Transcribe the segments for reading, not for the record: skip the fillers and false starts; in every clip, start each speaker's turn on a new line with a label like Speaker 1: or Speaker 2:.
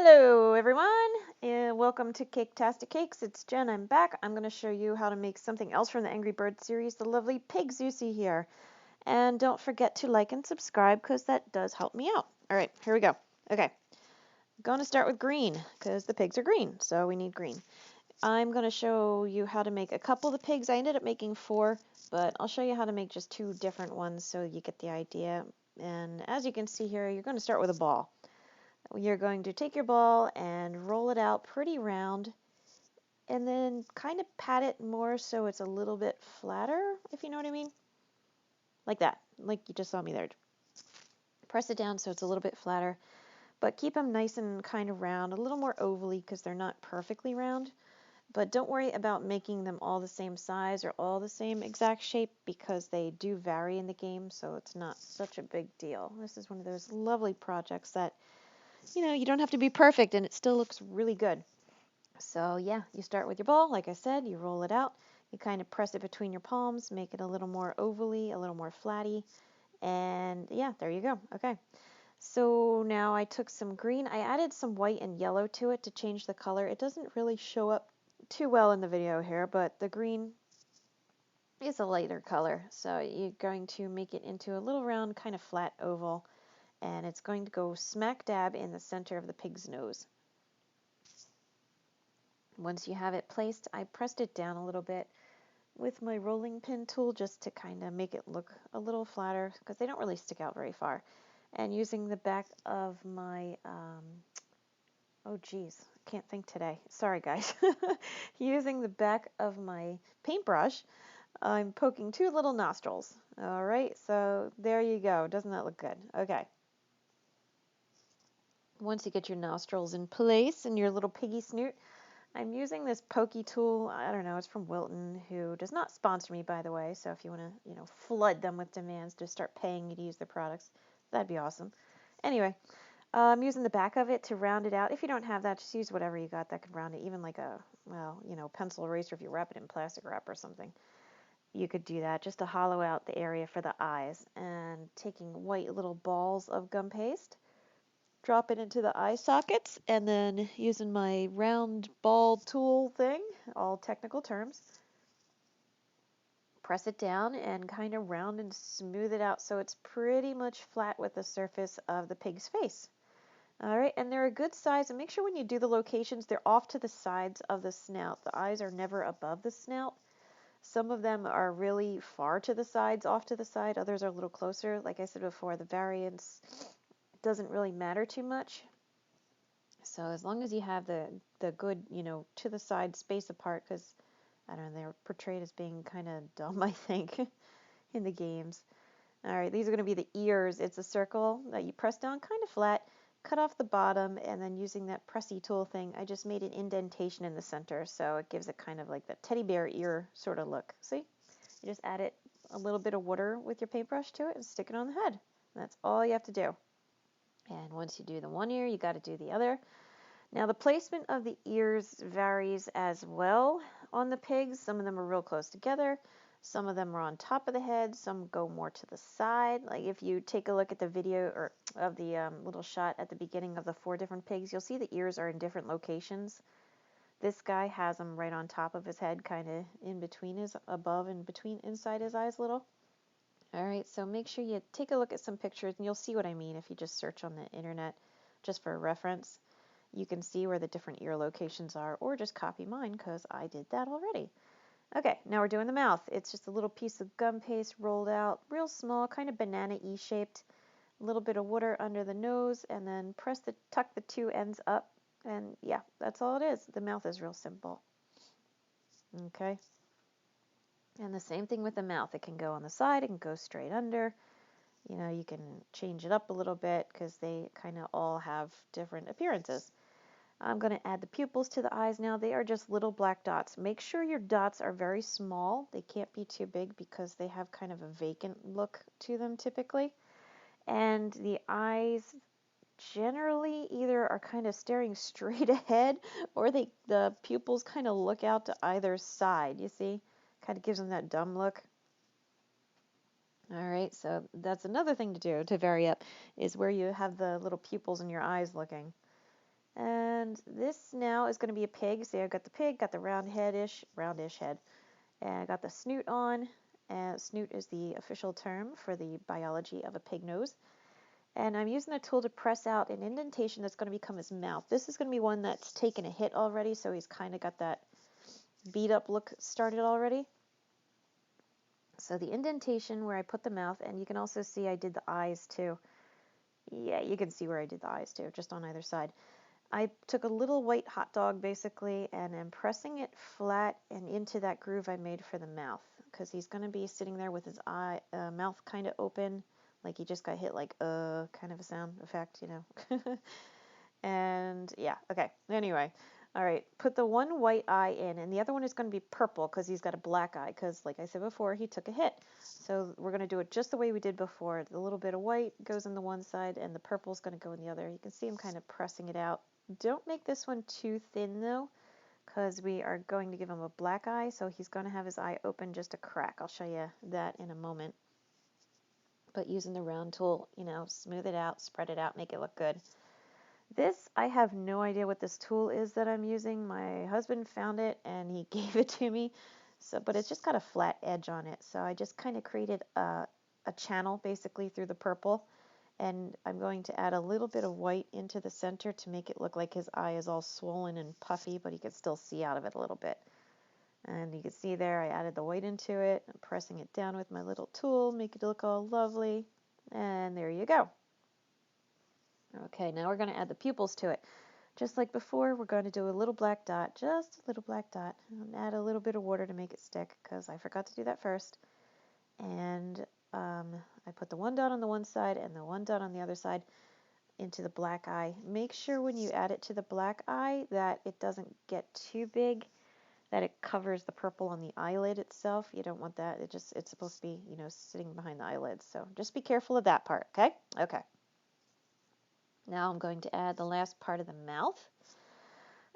Speaker 1: Hello everyone, and welcome to Caketastic Cakes. It's Jen, I'm back. I'm going to show you how to make something else from the Angry Birds series, the lovely pigs you see here. And don't forget to like and subscribe because that does help me out. Alright, here we go. Okay, I'm going to start with green because the pigs are green, so we need green. I'm going to show you how to make a couple of the pigs. I ended up making 4, but I'll show you how to make just 2 different ones so you get the idea. And as you can see here, you're going to start with a ball. You're going to take your ball and roll it out pretty round and then kind of pat it more so it's a little bit flatter, if you know what I mean. Like that, like you just saw me there. Press it down so it's a little bit flatter, but keep them nice and kind of round, a little more ovally because they're not perfectly round. But don't worry about making them all the same size or all the same exact shape because they do vary in the game, so it's not such a big deal. This is one of those lovely projects that you don't have to be perfect and it still looks really good. So yeah, you start with your ball, like I said, you roll it out, you kind of press it between your palms, make it a little more ovally, a little more flatty, and yeah, there you go. Okay, so now I took some green, I added some white and yellow to it to change the color. It doesn't really show up too well in the video here, but the green is a lighter color, so you're going to make it into a little round, kind of flat oval, and it's going to go smack dab in the center of the pig's nose. Once you have it placed, I pressed it down a little bit with my rolling pin tool just to kind of make it look a little flatter because they don't really stick out very far. And using the back of my, oh geez, I can't think today. Sorry guys. Using the back of my paintbrush, I'm poking 2 little nostrils. All right, so there you go. Doesn't that look good? Okay. Once you get your nostrils in place and your little piggy snoot, I'm using this pokey tool. I don't know, it's from Wilton, who does not sponsor me, by the way. So if you want to, flood them with demands to start paying you to use their products, that'd be awesome. Anyway, I'm using the back of it to round it out. If you don't have that, just use whatever you got that can round it. Even like a, pencil eraser if you wrap it in plastic wrap or something. You could do that just to hollow out the area for the eyes. And taking white little balls of gum paste, drop it into the eye sockets, and then using my round ball tool thing, all technical terms, press it down and kind of round and smooth it out so it's pretty much flat with the surface of the pig's face. All right, and they're a good size, and make sure when you do the locations, they're off to the sides of the snout. The eyes are never above the snout. Some of them are really far to the sides, off to the side. Others are a little closer. Like I said before, the variance doesn't really matter too much. So as long as you have the good, to the side space apart, because, I don't know, they're portrayed as being kind of dumb, I think, in the games. All right, these are going to be the ears. It's a circle that you press down kind of flat, cut off the bottom, and then using that pressy tool thing, I just made an indentation in the center, so it gives it kind of like the teddy bear ear sort of look. See? You just add it a little bit of water with your paintbrush to it and stick it on the head. That's all you have to do. And once you do the one ear, you got to do the other. Now the placement of the ears varies as well on the pigs. Some of them are real close together. Some of them are on top of the head. Some go more to the side. Like if you take a look at the video or of the little shot at the beginning of the 4 different pigs, you'll see the ears are in different locations. This guy has them right on top of his head, kind of in between his, above and between, inside his eyes a little. All right, so make sure you take a look at some pictures and you'll see what I mean if you just search on the internet just for reference. You can see where the different ear locations are, or just copy mine because I did that already. Okay, now we're doing the mouth. It's just a little piece of gum paste rolled out, real small, kind of banana-y shaped. A little bit of water under the nose, and then tuck the 2 ends up, and yeah, that's all it is. The mouth is real simple. Okay. And the same thing with the mouth. It can go on the side, it can go straight under. You can change it up a little bit because they kind of all have different appearances. I'm going to add the pupils to the eyes now. They are just little black dots. Make sure your dots are very small. They can't be too big because they have kind of a vacant look to them typically. And the eyes generally either are kind of staring straight ahead or the pupils kind of look out to either side. You see? Kind of gives them that dumb look. All right, so that's another thing to do to vary up is where you have the little pupils in your eyes looking. And this now is going to be a pig. See, I got the pig, got the roundish head, and I got the snoot on. And snoot is the official term for the biology of a pig nose. And I'm using a tool to press out an indentation that's going to become his mouth. This is going to be one that's taken a hit already, so he's kind of got that beat up look started already. So the indentation where I put the mouth, and you can also see I did the eyes too. Yeah, you can see where I did the eyes too, just on either side. I took a little white hot dog basically and am pressing it flat and into that groove I made for the mouth, because he's going to be sitting there with his mouth kind of open, like he just got hit, like kind of a sound effect, you know. And yeah, okay. Anyway, all right, put the one white eye in, and the other one is going to be purple because he's got a black eye, because like I said before, he took a hit. So we're going to do it just the way we did before. The little bit of white goes on the one side and the purple is going to go in the other. You can see him kind of pressing it out. Don't make this one too thin though, because we are going to give him a black eye, so he's going to have his eye open just a crack. I'll show you that in a moment. But using the round tool, you know, smooth it out, spread it out, make it look good. This, I have no idea what this tool is that I'm using. My husband found it and he gave it to me. So, but it's just got a flat edge on it. So I just kind of created a channel basically through the purple. And I'm going to add a little bit of white into the center to make it look like his eye is all swollen and puffy, but you can still see out of it a little bit. And you can see there I added the white into it. I'm pressing it down with my little tool, make it look all lovely. And there you go. Okay, now we're going to add the pupils to it. Just like before, we're going to do a little black dot, just a little black dot, and add a little bit of water to make it stick, because I forgot to do that first. And I put the one dot on the one side and the one dot on the other side into the black eye. Make sure when you add it to the black eye that it doesn't get too big, that it covers the purple on the eyelid itself. You don't want that. It's supposed to be, you know, sitting behind the eyelids. So just be careful of that part, okay? Okay. Now I'm going to add the last part of the mouth.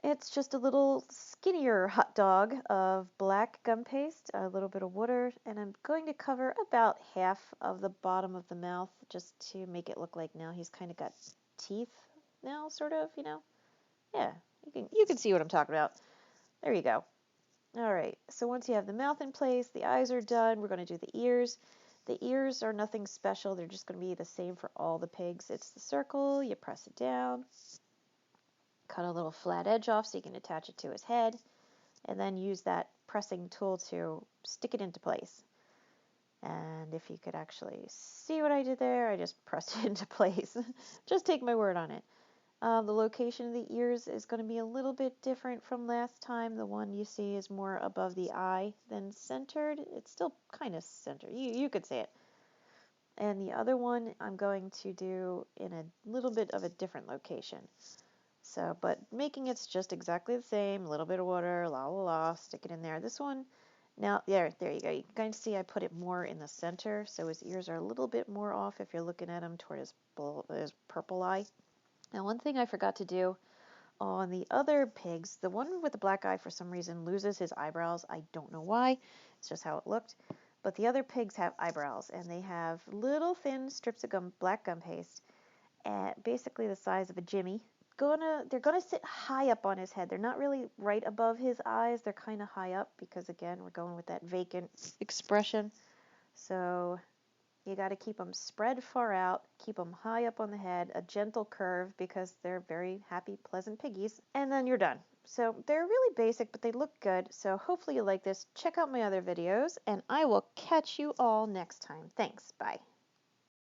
Speaker 1: It's just a little skinnier hot dog of black gum paste, a little bit of water, and I'm going to cover about half of the bottom of the mouth just to make it look like now he's kind of got teeth now, sort of, you know. Yeah, you can see what I'm talking about. There you go. All right, so once you have the mouth in place, the eyes are done, we're going to do the ears. The ears are nothing special. They're just going to be the same for all the pigs. It's the circle. You press it down. Cut a little flat edge off so you can attach it to his head. And then use that pressing tool to stick it into place. And if you could actually see what I did there, I just pressed it into place. Just take my word on it. The location of the ears is going to be a little bit different from last time. The one you see is more above the eye than centered. It's still kind of centered. You could say it. And the other one I'm going to do in a little bit of a different location. So, but making it's just exactly the same. A little bit of water, la la la, stick it in there. This one, now, there you go. You can kind of see I put it more in the center, so his ears are a little bit more off if you're looking at him toward his purple eye. Now, one thing I forgot to do on the other pigs, the one with the black eye for some reason loses his eyebrows. I don't know why. It's just how it looked. But the other pigs have eyebrows, and they have little thin strips of black gum paste, basically the size of a jimmy. They're gonna sit high up on his head. They're not really right above his eyes. They're kind of high up because, again, we're going with that vacant expression. So you got to keep them spread far out, keep them high up on the head, a gentle curve because they're very happy, pleasant piggies, and then you're done. So they're really basic, but they look good. So hopefully you like this. Check out my other videos, and I will catch you all next time. Thanks. Bye.